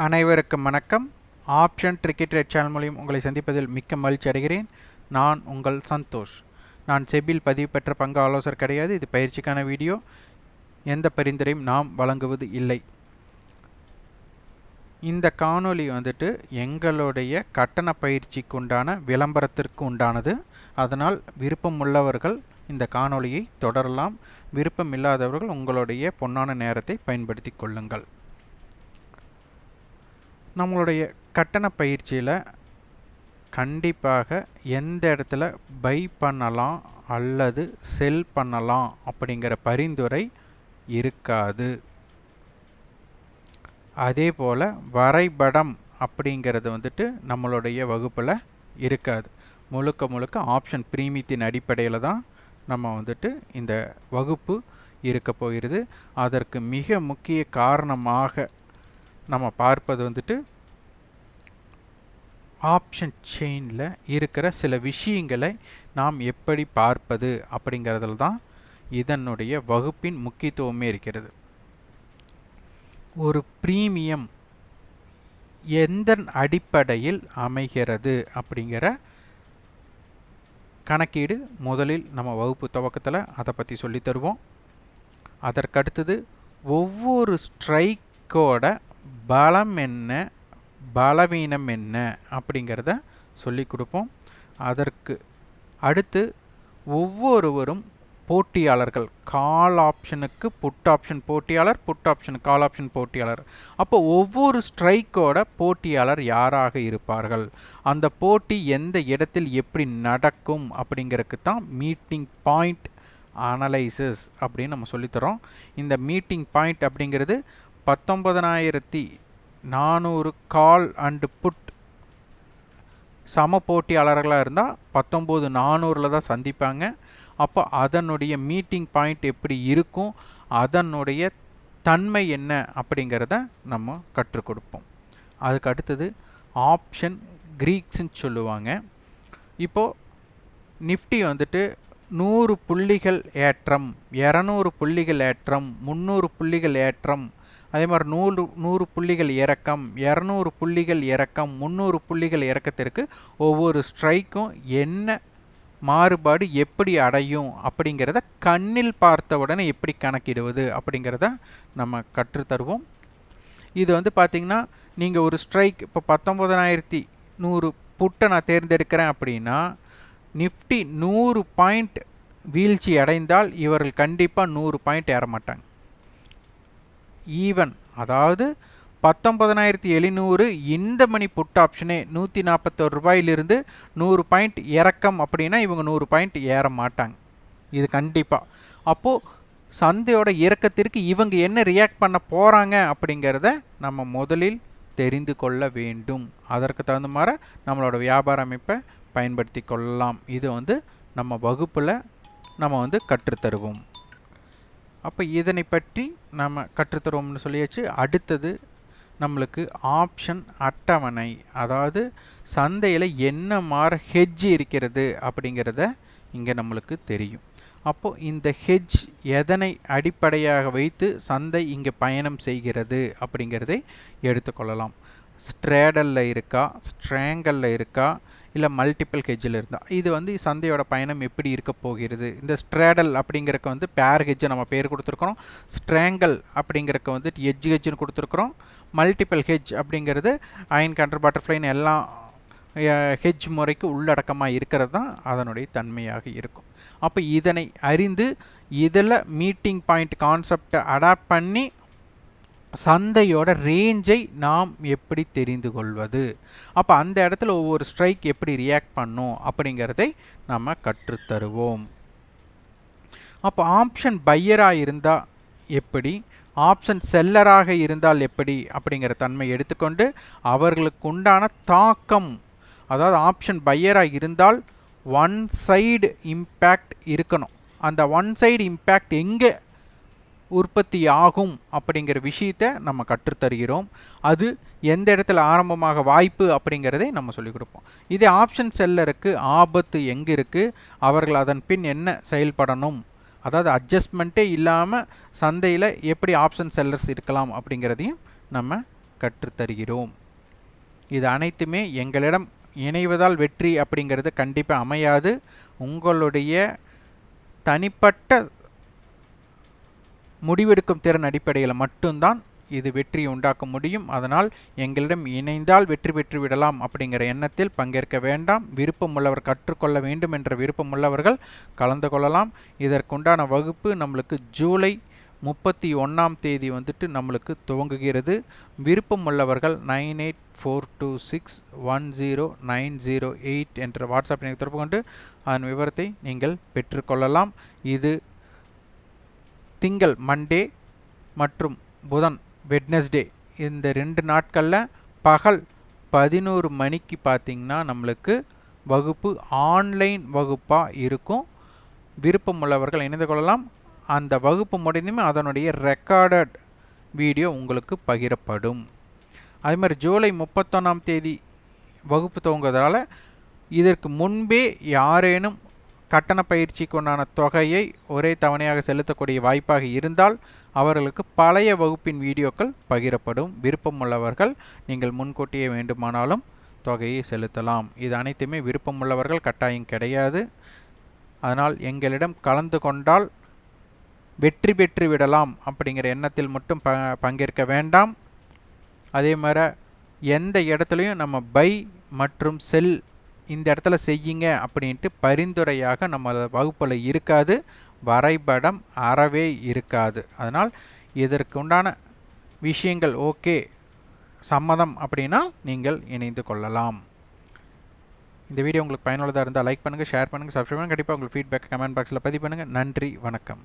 அனைவருக்கும் வணக்கம். Option cricket rate channel மூலம் உங்களை சந்திப்பதில் மிக்க மகிழ்ச்சி அடைகிறேன். நான் உங்கள் சந்தோஷ். நான் செபில் பதிவு பெற்ற பங்கு ஆலோசகர் கிடையாது. இது பயிற்சிக்கான வீடியோ. எந்த பரிந்துரையும் நாம் வழங்குவது இல்லை. இந்த காணொளி எங்களுடைய கட்டண பயிற்சிக்கு உண்டான விளம்பரத்திற்கு உண்டானது. அதனால் விருப்பம் உள்ளவர்கள் இந்த காணொளியை தொடரலாம். விருப்பம் இல்லாதவர்கள் உங்களுடைய பொன்னான நேரத்தை பயன்படுத்தி கொள்ளுங்கள். நம்மளுடைய கட்டண பயிற்சியில் கண்டிப்பாக எந்த இடத்துல பை பண்ணலாம் அல்லது செல் பண்ணலாம் அப்படிங்கிற பரிந்துரை இருக்காது. அதே போல் வரைபடம் அப்படிங்கிறது நம்மளுடைய வகுப்பில் இருக்காது. முழுக்க ஆப்ஷன் பிரீமியத்தின் அடிப்படையில் தான் நம்ம இந்த வகுப்பு இருக்க போகிறது. அதற்கு மிக முக்கிய காரணமாக நம்ம பார்ப்பது ஆப்ஷன் செயினில் இருக்கிற சில விஷயங்களை நாம் எப்படி பார்ப்பது அப்படிங்கிறதுல தான் இதனுடைய வகுப்பின் முக்கியத்துவமே இருக்கிறது. ஒரு பிரீமியம் எந்த அடிப்படையில் அமைகிறது அப்படிங்கிற கணக்கீடு முதலில் நம்ம வகுப்பு துவக்கத்தில் அதை பற்றி சொல்லி தருவோம். அதற்கடுத்தது ஒவ்வொரு ஸ்ட்ரைக்கோட பலம் என்ன, பலவீனம் என்ன அப்படிங்கிறத சொல்லி கொடுப்போம். அதற்கு அடுத்து ஒவ்வொருவரும் போட்டியாளர்கள், கால் ஆப்ஷனுக்கு புட் ஆப்ஷன் போட்டியாளர், புட் ஆப்ஷனுக்கு கால் ஆப்ஷன் போட்டியாளர். அப்போ ஒவ்வொரு ஸ்ட்ரைக்கோட போட்டியாளர் யாராக இருப்பார்கள், அந்த போட்டி எந்த இடத்தில் எப்படி நடக்கும் அப்படிங்கிறதுக்கு தான் மீட்டிங் பாயிண்ட் அனலைசிஸ் அப்படின்னு நம்ம சொல்லித்தரோம். இந்த மீட்டிங் பாயிண்ட் அப்படிங்கிறது 19,400 கால் அண்டு புட் சம போட்டியாளர்களாக இருந்தால் 19,400 தான் சந்திப்பாங்க. அப்போ அதனுடைய மீட்டிங் பாயிண்ட் எப்படி இருக்கும், அதனுடைய தன்மை என்ன அப்படிங்கிறத நம்ம கற்றுக் கொடுப்போம். அதுக்கு அடுத்தது ஆப்ஷன் கிரீக்ஸ்ன்னு சொல்லுவாங்க. இப்போது நிஃப்டி 100 புள்ளிகள் ஏற்றம், 200 புள்ளிகள் ஏற்றம், 300 புள்ளிகள் ஏற்றம், அதே மாதிரி 100 புள்ளிகள் இறக்கம், 200 புள்ளிகள் இறக்கம், 300 புள்ளிகள் இறக்கத்திற்கு ஒவ்வொரு ஸ்ட்ரைக்கும் என்ன மாறுபாடு எப்படி அடையும் அப்படிங்கிறத கண்ணில் பார்த்த உடனே எப்படி கணக்கிடுவது அப்படிங்கிறத நம்ம கற்றுத்தருவோம். இது பார்த்திங்கன்னா நீங்கள் ஒரு ஸ்ட்ரைக் இப்போ 19,100 புட்டை நான் தேர்ந்தெடுக்கிறேன் அப்படின்னா நிஃப்டி 100 பாயிண்ட் வீழ்ச்சி அடைந்தால் இவர்கள் கண்டிப்பாக 100 பாயிண்ட் ஏற மாட்டாங்க. ஈவன் அதாவது 19,700 இந்த மணி புட் ஆப்ஷனே 141 ரூபாயிலிருந்து 100 பாயிண்ட் இறக்கம் அப்படின்னா இவங்க 100 பாயிண்ட் ஏற மாட்டாங்க. இது கண்டிப்பாக. அப்போது சந்தையோட இறக்கத்திற்கு இவங்க என்ன ரியாக்ட் பண்ண போகிறாங்க அப்படிங்கிறத நம்ம முதலில் தெரிந்து கொள்ள வேண்டும். அதற்கு தகுந்த மாதிரி நம்மளோட வியாபார அமைப்பை பயன்படுத்தி கொள்ளலாம். இது நம்ம வகுப்பில் நம்ம கற்றுத்தருவோம். அப்போ இதனை பற்றி நம்ம கற்றுத்தருவோம்னு சொல்லியாச்சு. அடுத்தது நம்மளுக்கு ஆப்ஷன் அட்டவணை, அதாவது சந்தையில் என்ன மாதிரி ஹெட்ஜ் இருக்கிறது அப்படிங்கிறத இங்கே நம்மளுக்கு தெரியும். அப்போது இந்த ஹெட்ஜ் எதனை அடிப்படையாக வைத்து சந்தை இங்கே பயணம் செய்கிறது அப்படிங்கிறதை எடுத்துக்கொள்ளலாம். ஸ்ட்ரேடலில் இருக்கா, ஸ்ட்ராங்கலில் இருக்கா, இல்லை மல்டிபிள் ஹெட்ஜில் இருந்தால் இது சந்தையோட பயணம் எப்படி இருக்க போகிறது. இந்த ஸ்ட்ரேடல் அப்படிங்கிறக்கு பேர் ஹெட்ஜை நம்ம பேர் கொடுத்துருக்குறோம். ஸ்ட்ராங்கல் அப்படிங்கிறக்கு எட்ஜ் ஹெட்ஜுன்னு கொடுத்துருக்குறோம். மல்டிபிள் ஹெட்ஜ் அப்படிங்கிறது அயன் கண்டர் பட்டர்ஃப்ளைன்னு எல்லாம் ஹெட்ஜ் முறைக்கு உள்ளடக்கமாக இருக்கிறது தான் அதனுடைய தன்மையாக இருக்கும். அப்போ இதனை அறிந்து இதில் மீட்டிங் பாயிண்ட் கான்செப்டை அடாப்ட் பண்ணி சந்தையோட ரேஞ்சை நாம் எப்படி தெரிந்து கொள்வது, அப்போ அந்த இடத்துல ஒவ்வொரு ஸ்ட்ரைக் எப்படி ரியாக்ட் பண்ணும் அப்படிங்கிறதை நம்ம கற்றுத்தருவோம். அப்போ ஆப்ஷன் பையராக இருந்தால் எப்படி, ஆப்ஷன் செல்லராக இருந்தால் எப்படி அப்படிங்கிற தன்மை எடுத்துக்கொண்டு அவர்களுக்கு உண்டான தாக்கம், அதாவது ஆப்ஷன் பையராக இருந்தால் ஒன் சைடு இம்பேக்ட் இருக்கணும். அந்த ஒன் சைடு இம்பேக்ட் எங்கே உற்பத்தி ஆகும் அப்படிங்கிற விஷயத்தை நம்ம கற்றுத்தருகிறோம். அது எந்த இடத்துல ஆரம்பமாக வாய்ப்பு அப்படிங்கிறதை நம்ம சொல்லிக் கொடுப்போம். இதே ஆப்ஷன் செல்லருக்கு ஆபத்து எங்கே இருக்குது, அவர்கள் அதன் பின் என்ன செயல்படணும், அதாவது அட்ஜஸ்ட்மெண்ட்டே இல்லாமல் சந்தையில் எப்படி ஆப்ஷன் செல்லர்ஸ் இருக்கலாம் அப்படிங்கிறதையும் நம்ம கற்றுத்தருகிறோம். இது அனைத்துமே எங்களிடம் இணைவதால் வெற்றி அப்படிங்கிறது கண்டிப்பாக அமையாது. உங்களுடைய தனிப்பட்ட முடிவெடுக்கும் திறன் அடிப்படையில் மட்டும்தான் இது வெற்றியை உண்டாக்க முடியும். அதனால் எங்களிடம் இணைந்தால் வெற்றி பெற்று விடலாம் அப்படிங்கிற எண்ணத்தில் பங்கேற்க வேண்டாம். விருப்பம் உள்ளவர் கற்றுக்கொள்ள வேண்டும் என்ற விருப்பம் உள்ளவர்கள் கலந்து கொள்ளலாம். இதற்குண்டான வகுப்பு நம்மளுக்கு ஜூலை 31ஆம் தேதி நம்மளுக்கு துவங்குகிறது. விருப்பம் உள்ளவர்கள் 9842610908 என்ற வாட்ஸ்அப் எண்ணை தொடர்பு கொண்டு அதன் விவரத்தை நீங்கள் பெற்றுக்கொள்ளலாம். இது திங்கள் மண்டே மற்றும் புதன் வெட்னஸ்டே இந்த 2 நாட்களில் பகல் 11 மணிக்கு பார்த்திங்கன்னா நம்மளுக்கு வகுப்பு ஆன்லைன் வகுப்பாக இருக்கும். விருப்பம் உள்ளவர்கள் இணைந்து கொள்ளலாம். அந்த வகுப்பு முடிந்துமே அதனுடைய ரெக்கார்டட் வீடியோ உங்களுக்கு பகிரப்படும். அதே மாதிரி ஜூலை 31ஆம் தேதி வகுப்பு துவங்குவதால் இதற்கு முன்பே யாரேனும் கட்டண பயிற்சிக்கு உண்டான தொகையை ஒரே தவணையாக செலுத்தக்கூடிய வாய்ப்பாக இருந்தால் அவர்களுக்கு பழைய வகுப்பின் வீடியோக்கள் பகிரப்படும். விருப்பம் உள்ளவர்கள் நீங்கள் முன்கூட்டியே வேண்டுமானாலும் தொகையை செலுத்தலாம். இது அனைத்துமே விருப்பம் உள்ளவர்கள் கட்டாயம் கிடையாது. அதனால் எங்களிடம் கலந்து கொண்டால் வெற்றி பெற்று விடலாம் அப்படிங்கிற எண்ணத்தில் மட்டும் பங்கேற்க வேண்டாம். அதே மாதிரி எந்த இடத்துலையும் நம்ம பை மற்றும் செல் இந்த இடத்துல செய்யுங்க அப்படின்ட்டு பரிந்துரையாக நம்ம வகுப்பில் இருக்காது. வரைபடம் அறவே இருக்காது. அதனால் இதற்கு உண்டான விஷயங்கள் ஓகே சம்மதம் அப்படின்னா நீங்கள் இணைந்து கொள்ளலாம். இந்த வீடியோ உங்களுக்கு பயனுள்ளதாக இருந்தால் லைக் பண்ணுங்கள், ஷேர் பண்ணுங்கள், சப்ஸ்கிரைப் பண்ணுங்கள். கண்டிப்பாக உங்களுக்கு ஃபீட்பேக் கமெண்ட் பாக்ஸில் பதிவு பண்ணுங்கள். நன்றி, வணக்கம்.